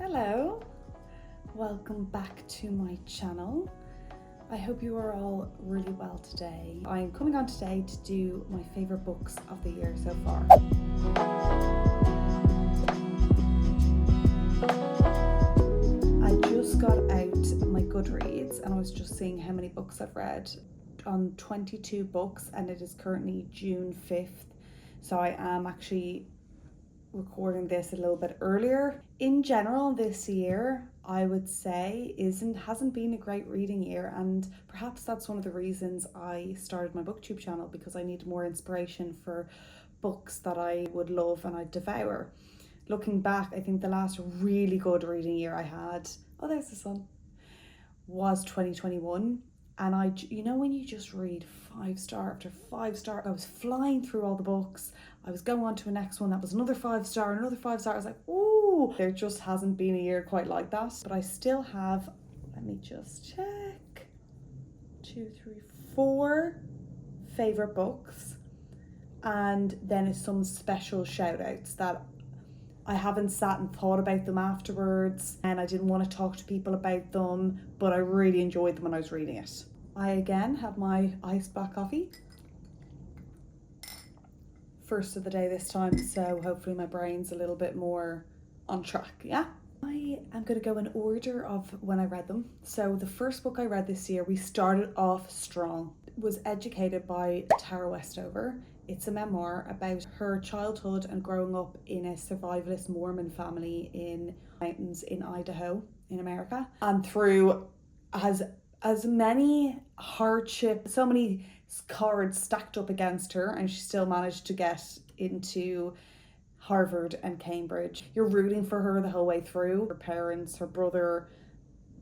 Hello, welcome back to my channel. I hope you are all really well today. I'm coming on today to do my favourite books of the year so far. I just got out my Goodreads and I was just seeing how many books I've read on 22 books, and it is currently June 5th, so I am actually recording this a little bit earlier. In general, this year I would say hasn't been a great reading year, and perhaps that's one of the reasons I started my booktube channel, because I need more inspiration for books that I would love and I'd devour. Looking back, I think the last really good reading year I had, oh there's the sun, was 2021. And when you just read 5-star after 5-star, I was flying through all the books. I was going on to a next one that was another 5-star, another 5-star. I was like, ooh, there just hasn't been a year quite like that. But I still have, let me just check, 2, 3, 4 favorite books. And then some special shout outs that I haven't sat and thought about them afterwards, and I didn't want to talk to people about them, but I really enjoyed them when I was reading it. I again have my iced black coffee. First of the day this time, so hopefully my brain's a little bit more on track, yeah? I am going to go in order of when I read them. So the first book I read this year, we started off strong, was Educated by Tara Westover. It's a memoir about her childhood and growing up in a survivalist Mormon family in mountains in Idaho in America. And through as many hardships, so many cards stacked up against her, and she still managed to get into Harvard and Cambridge. You're rooting for her the whole way through. Her parents, her brother,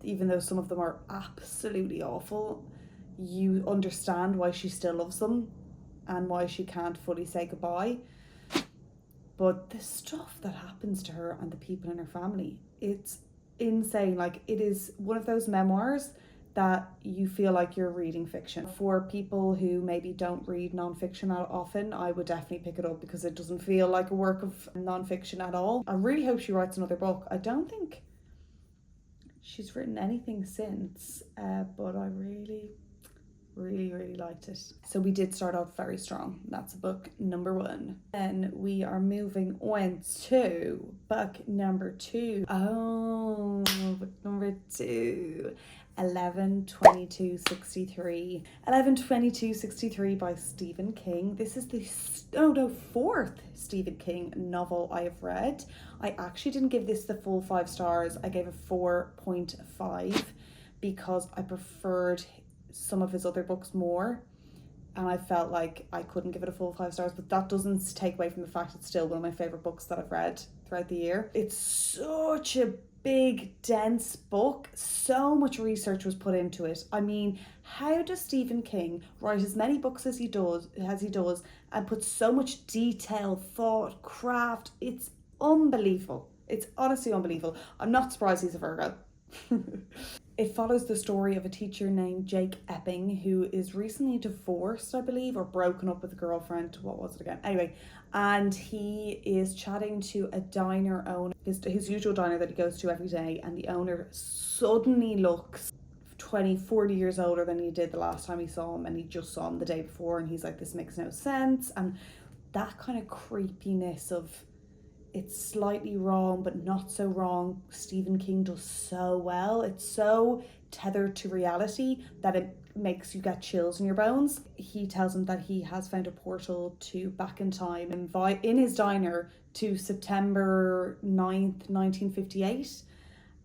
even though some of them are absolutely awful, you understand why she still loves them and why she can't fully say goodbye. But the stuff that happens to her and the people in her family, it's insane. Like, it is one of those memoirs that you feel like you're reading fiction. For people who maybe don't read non-fiction often, I would definitely pick it up, because it doesn't feel like a work of non-fiction at all. I really hope she writes another book. I don't think she's written anything since, but I really liked it. So we did start out very strong. That's book number 1. Then we are moving on to book number 2. Oh, book number 2. 11/22/63. 11/22/63 by Stephen King. This is the 4th Stephen King novel I have read. I actually didn't give this the full 5 stars. I gave it 4.5 because I preferred some of his other books more, and I felt like I couldn't give it a full 5 stars, but that doesn't take away from the fact it's still one of my favorite books that I've read throughout the year. It's such a big, dense book. So much research was put into it. I mean, how does Stephen King write as many books as he does and put so much detail, thought, craft? It's unbelievable. It's honestly unbelievable. I'm not surprised he's a Virgo. It follows the story of a teacher named Jake Epping, who is recently divorced, I believe, or broken up with a girlfriend. What was it again? Anyway, and he is chatting to a diner owner, his usual diner that he goes to every day, and the owner suddenly looks 40 years older than he did the last time he saw him, and he just saw him the day before, and he's like, this makes no sense. And that kind of creepiness of, it's slightly wrong, but not so wrong, Stephen King does so well. It's so tethered to reality that it makes you get chills in your bones. He tells him that he has found a portal to back in time in his diner to September 9th, 1958.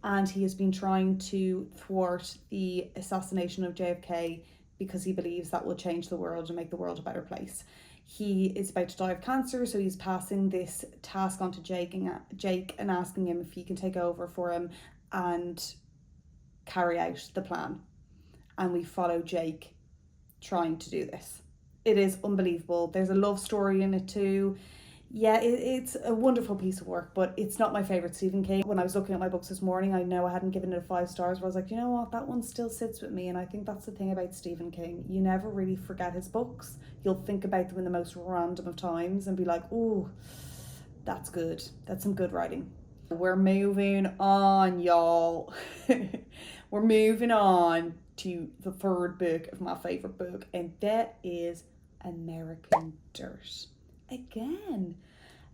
And he has been trying to thwart the assassination of JFK because he believes that will change the world and make the world a better place. He is about to die of cancer, so he's passing this task on to Jake and asking him if he can take over for him and carry out the plan. And we follow Jake trying to do this. It is unbelievable. There's a love story in it too. Yeah, it's a wonderful piece of work, but it's not my favourite Stephen King. When I was looking at my books this morning, I know I hadn't given it 5 stars, but I was like, you know what, that one still sits with me. And I think that's the thing about Stephen King. You never really forget his books. You'll think about them in the most random of times and be like, ooh, that's good. That's some good writing. We're moving on, y'all. We're moving on to the third book of my favourite book, and that is American Dirt. Again,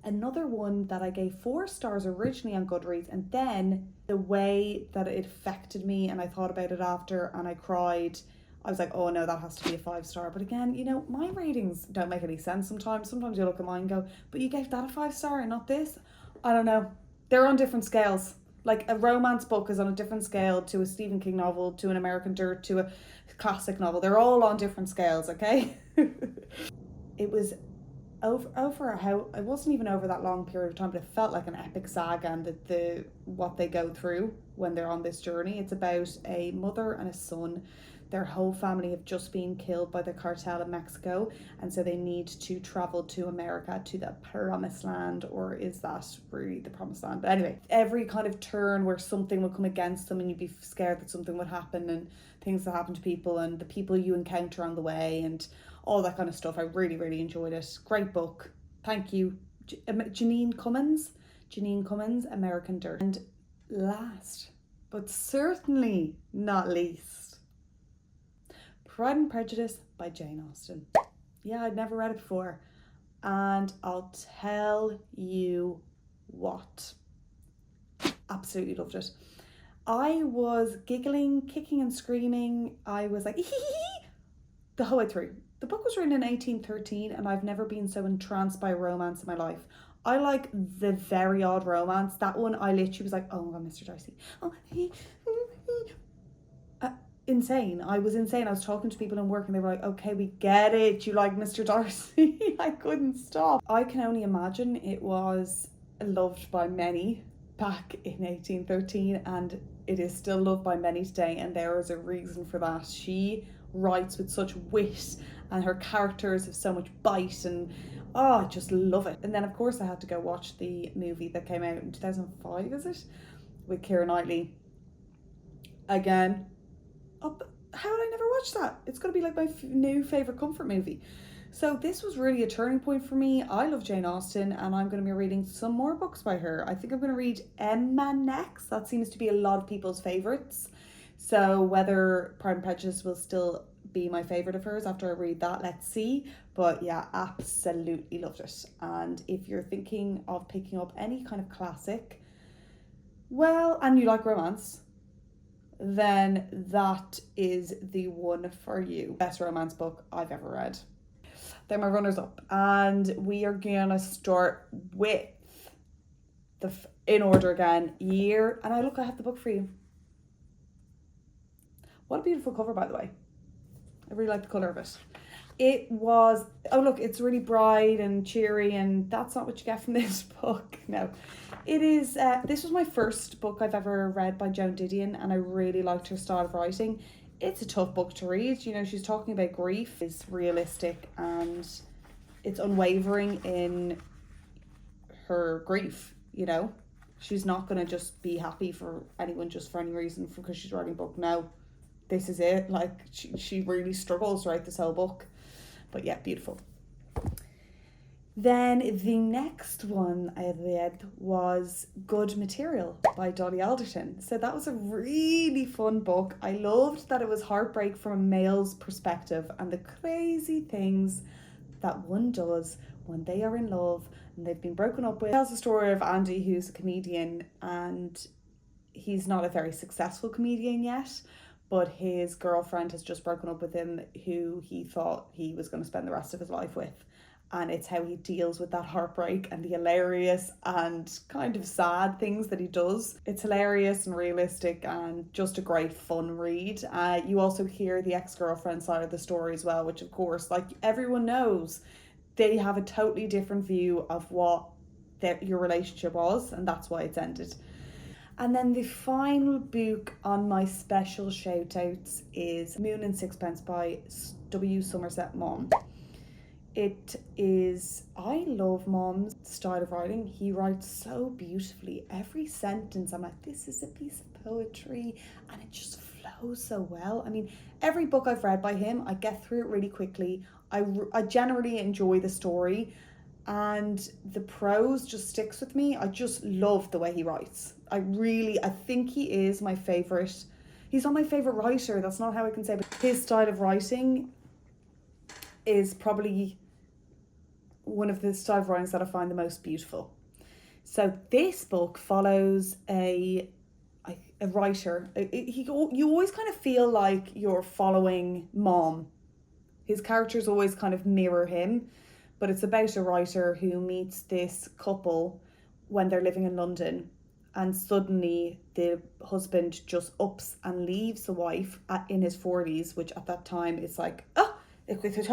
another one that I gave 4 stars originally on Goodreads, and then the way that it affected me, and I thought about it after and I cried, I was like, oh no, that has to be a 5-star. But again, you know, my ratings don't make any sense sometimes. Sometimes you look at mine and go, but you gave that a 5-star and not this? I don't know. They're on different scales. Like a romance book is on a different scale to a Stephen King novel, to an American Dirt, to a classic novel. They're all on different scales, okay? It was over how it wasn't even over that long period of time, but it felt like an epic saga, and the what they go through when they're on this journey. It's about a mother and a son. Their whole family have just been killed by the cartel in Mexico, and so they need to travel to America, to the promised land. Or is that really the promised land? But anyway, every kind of turn where something would come against them and you'd be scared that something would happen, and things that happen to people and the people you encounter on the way and all that kind of stuff. I really, really enjoyed it. Great book. Thank you, Janine Cummins, American Dirt. And last, but certainly not least, Pride and Prejudice by Jane Austen. Yeah, I'd never read it before, and I'll tell you what, absolutely loved it. I was giggling, kicking and screaming. I was like, the whole way through. The book was written in 1813, and I've never been so entranced by romance in my life. I like the very odd romance. That one, I literally was like, oh my god, Mr. Darcy. Oh, insane. I was insane. I was talking to people in work and they were like, okay, we get it. You like Mr. Darcy. I couldn't stop. I can only imagine it was loved by many back in 1813, and it is still loved by many today, and there is a reason for that. She writes with such wit, and her characters have so much bite, and oh, I just love it. And then of course I had to go watch the movie that came out in 2005, is it? With Keira Knightley. Again, how did I never watch that? It's going to be like my new favourite comfort movie. So this was really a turning point for me. I love Jane Austen, and I'm going to be reading some more books by her. I think I'm going to read Emma next. That seems to be a lot of people's favourites. So whether Pride and Prejudice will still be my favourite of hers after I read that, let's see. But yeah, absolutely loved it. And if you're thinking of picking up any kind of classic, well, and you like romance, then that is the one for you. Best romance book I've ever read. They're my runners up, and we are gonna start with in order again, year. And I have the book for you. What a beautiful cover, by the way. I really like the colour of it. It was, oh look, it's really bright and cheery, and that's not what you get from this book. No, it is, this was my first book I've ever read by Joan Didion, and I really liked her style of writing. It's a tough book to read. You know, she's talking about grief. It's realistic and it's unwavering in her grief, you know. She's not going to just be happy for anyone just for any reason because she's writing a book. No, this is it. Like, she really struggles to write this whole book. But yeah, beautiful. Then the next one I read was Good Material by Dolly Alderton. So that was a really fun book. I loved that it was heartbreak from a male's perspective and the crazy things that one does when they are in love and they've been broken up with. It tells the story of Andy, who's a comedian, and he's not a very successful comedian yet, but his girlfriend has just broken up with him, who he thought he was going to spend the rest of his life with. And it's how he deals with that heartbreak and the hilarious and kind of sad things that he does. It's hilarious and realistic and just a great fun read. You also hear the ex-girlfriend side of the story as well, which of course, like everyone knows, they have a totally different view of what your relationship was, and that's why it's ended. And then the final book on my special shout outs is Moon and Sixpence by W. Somerset Maugham. It is, I love Maugham's style of writing. He writes so beautifully. Every sentence, I'm like, this is a piece of poetry, and it just flows so well. I mean, every book I've read by him, I get through it really quickly. I generally enjoy the story, and the prose just sticks with me. I just love the way he writes. I think he is my favourite. He's not my favourite writer, that's not how I can say, but his style of writing is probably one of the style of writings that I find the most beautiful. So this book follows a writer. You always kind of feel like you're following Mom. His characters always kind of mirror him, but it's about a writer who meets this couple when they're living in London, and suddenly the husband just ups and leaves the wife in his 40s, which at that time is like, excuse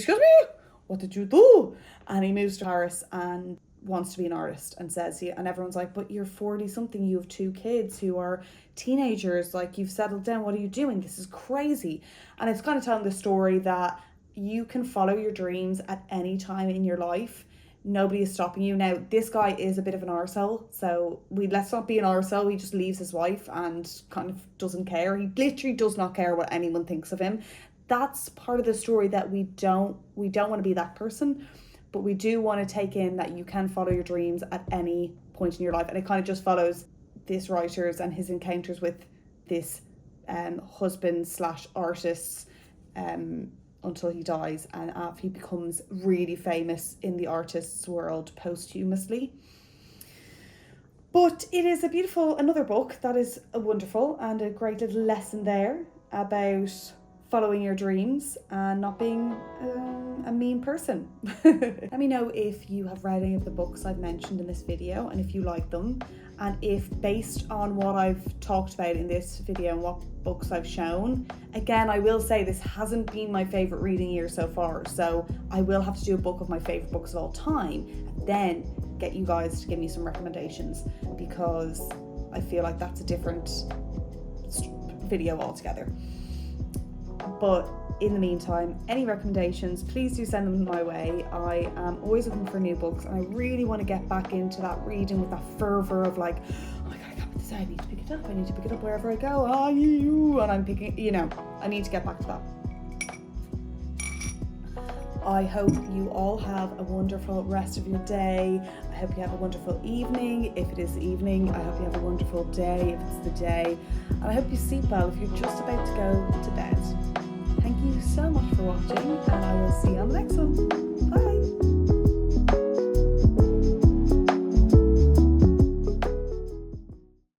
me, what did you do? And he moves to Paris and wants to be an artist, and and everyone's like, but you're 40 something, you have 2 kids who are teenagers, like, you've settled down, what are you doing? This is crazy. And it's kind of telling the story that you can follow your dreams at any time in your life. Nobody is stopping you. Now, this guy is a bit of an arsehole, so let's not be an arsehole. He just leaves his wife and kind of doesn't care. He literally does not care what anyone thinks of him. That's part of the story, that we don't want to be that person, but we do want to take in that you can follow your dreams at any point in your life. And it kind of just follows this writer's and his encounters with this husband / artist until he dies, and after he becomes really famous in the artist's world posthumously. But it is another book that is wonderful, and a great little lesson there about following your dreams and not being a mean person. Let me know if you have read any of the books I've mentioned in this video, and if you like them, and if, based on what I've talked about in this video and what books I've shown, again, I will say this hasn't been my favourite reading year so far, so I will have to do a book of my favourite books of all time, and then get you guys to give me some recommendations, because I feel like that's a different video altogether. But in the meantime, any recommendations, please do send them my way. I am always looking for new books, and I really want to get back into that reading with that fervour of like, oh my god, I can't decide, I need to pick it up, I need to pick it up wherever I go, and I'm picking, I need to get back to that. I hope you all have a wonderful rest of your day. I hope you have a wonderful evening. If it is the evening, I hope you have a wonderful day if it's the day. And I hope you sleep well if you're just about to go to bed. Thank you so much for watching, and I will see you on the next one. Bye!